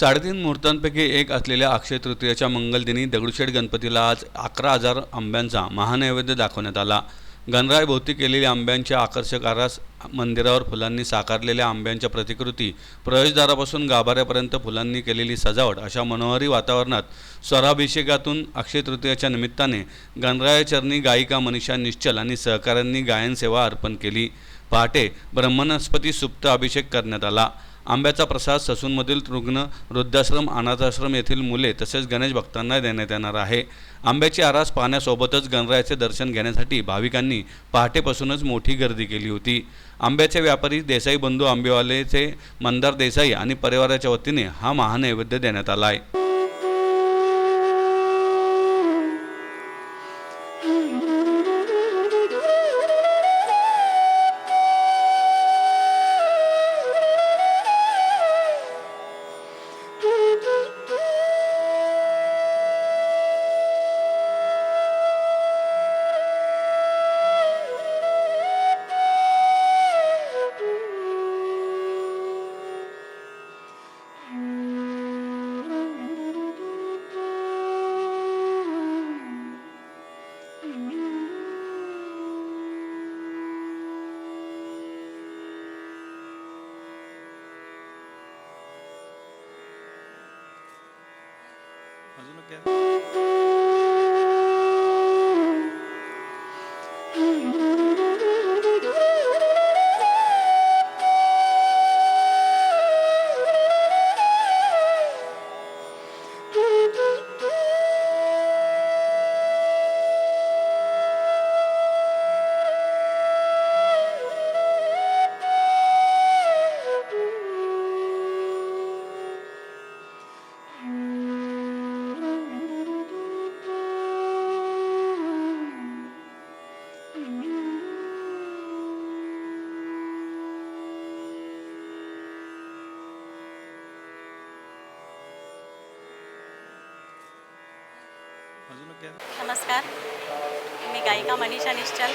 3.5 मुहूर्तांपैकी एक असलेल्या अक्षय तृतीयेच्या मंगलदिनी दगडूशेठ गणपतीला आज 11,000 आंब्यांचा महानैवेद्य दाखवण्यात आला। गणरायाभोवती केलेली आंब्यांच्या आकर्षक आरास, मंदिरावर फुलांनी साकारलेल्या आंब्यांच्या प्रतिकृती, प्रवेशद्वारापासून गाभाऱ्यापर्यंत फुलांनी केलेली सजावट अशा मनोहरी वातावरणात स्वराभिषेकातून अक्षय तृतीयेच्या निमित्ताने गणरायाचरणी गायिका मनीषा निश्चल आणि सहकाऱ्यांनी गायन सेवा अर्पण केली। पहाटे ब्रह्मनस्पती सुप्त अभिषेक करण्यात आला। आंब्याचा प्रसाद ससूनमधील रुग्ण, वृद्धाश्रम, अनाथाश्रम येथील मुले तसेच गणेश भक्तांना देण्यात येणार आहे। आंब्याची आरास पाहण्यासोबतच गणरायाचे दर्शन घेण्यासाठी भाविकांनी पहाटेपासूनच मोठी गर्दी केली होती। आंब्याचे व्यापारी देसाई बंधू आंबेवालेचे मंदार देसाई आणि परिवाराच्या वतीने हा महानैवेद्य देण्यात आला आहे। नमस्कार, मी गायिका मनीषा निश्चल।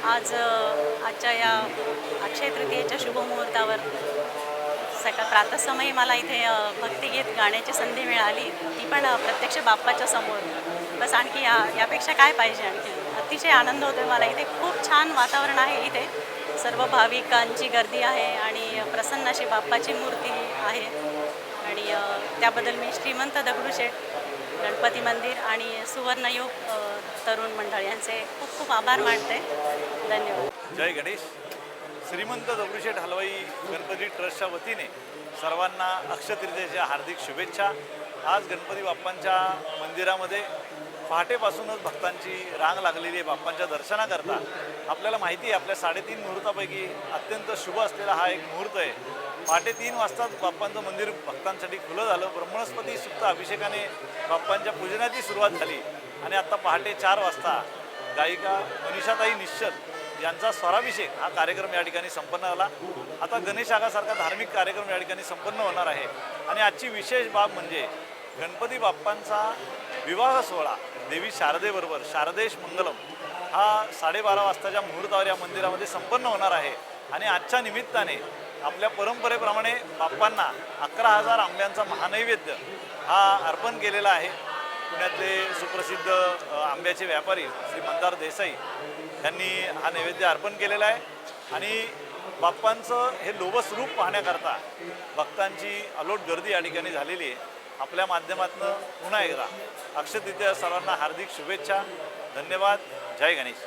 आजच्या या अक्षय तृतीयेच्या शुभमुहूर्तावर प्रातःसमयी मला इथे भक्तिगीत गाण्याची संधी मिळाली, ती पण प्रत्यक्ष बाप्पाच्या समोर। बस आणखी यापेक्षा काय पाहिजे। आणखी अतिशय आनंद होतो मला। इथे खूप छान वातावरण आहे। इथे सर्व भाविकांची गर्दी आहे आणि प्रसन्न अशी बाप्पाची मूर्ती आहे आणि त्याबद्दल मी श्रीमंत दगडूशेठ गणपती मंदिर आणि सुवर्णयुग तरुण मंडळ यांचे खूप खूप आभार मानते। धन्यवाद। जय गणेश। श्रीमंत दगडूशेठ हलवाई गणपती ट्रस्टच्या वतीने सर्वांना अक्षय तृतीयेच्या हार्दिक शुभेच्छा। आज गणपती बाप्पांच्या मंदिरामध्ये पहाटेपासूनच भक्तांची रांग लागलेली आहे बाप्पांच्या दर्शनाकरता। आपल्याला माहिती आहे, आपल्या 3.5 मुहूर्तापैकी अत्यंत शुभ असलेला हा एक मुहूर्त आहे। पहाटे 3 वाजता बाप्पांचं मंदिर भक्तांसाठी खुलं झालं। ब्रह्मनस्पती सुप्त अभिषेकाने बाप्पांच्या पूजनाची सुरुवात झाली आणि आता पहाटे 4 वाजता गायिका मनीषाताई निश्चल यांचा स्वराभिषेक हा कार्यक्रम या ठिकाणी संपन्न झाला। आता गणेश आगासारखा धार्मिक कार्यक्रम या ठिकाणी संपन्न होणार आहे आणि आजची विशेष बाब म्हणजे गणपती बाप्पांचा विवाह सोहळा देवी शारदेबरोबर शारदेश मंगलम हा 12:30 वाजताच्या मुहूर्तावर या मंदिरामध्ये संपन्न होणार आहे आणि आजच्या निमित्ताने आपल्या परंपरेप्रमाणे बाप्पांना 11,000 आंब्यांचा महानैवेद्य हा अर्पण केलेला आहे। पुण्यातले सुप्रसिद्ध आंब्याचे व्यापारी श्री मंदार देसाई यांनी हा नैवेद्य अर्पण केलेला आहे आणि बाप्पांचं हे लोभस रूप पाहण्याकरता भक्तांची अलोट गर्दी या ठिकाणी झालेली आहे। आपल्या माध्यमातून पुन्हा एकदा अक्षय तृतीया सर्वांना हार्दिक शुभेच्छा। धन्यवाद। जय गणेश।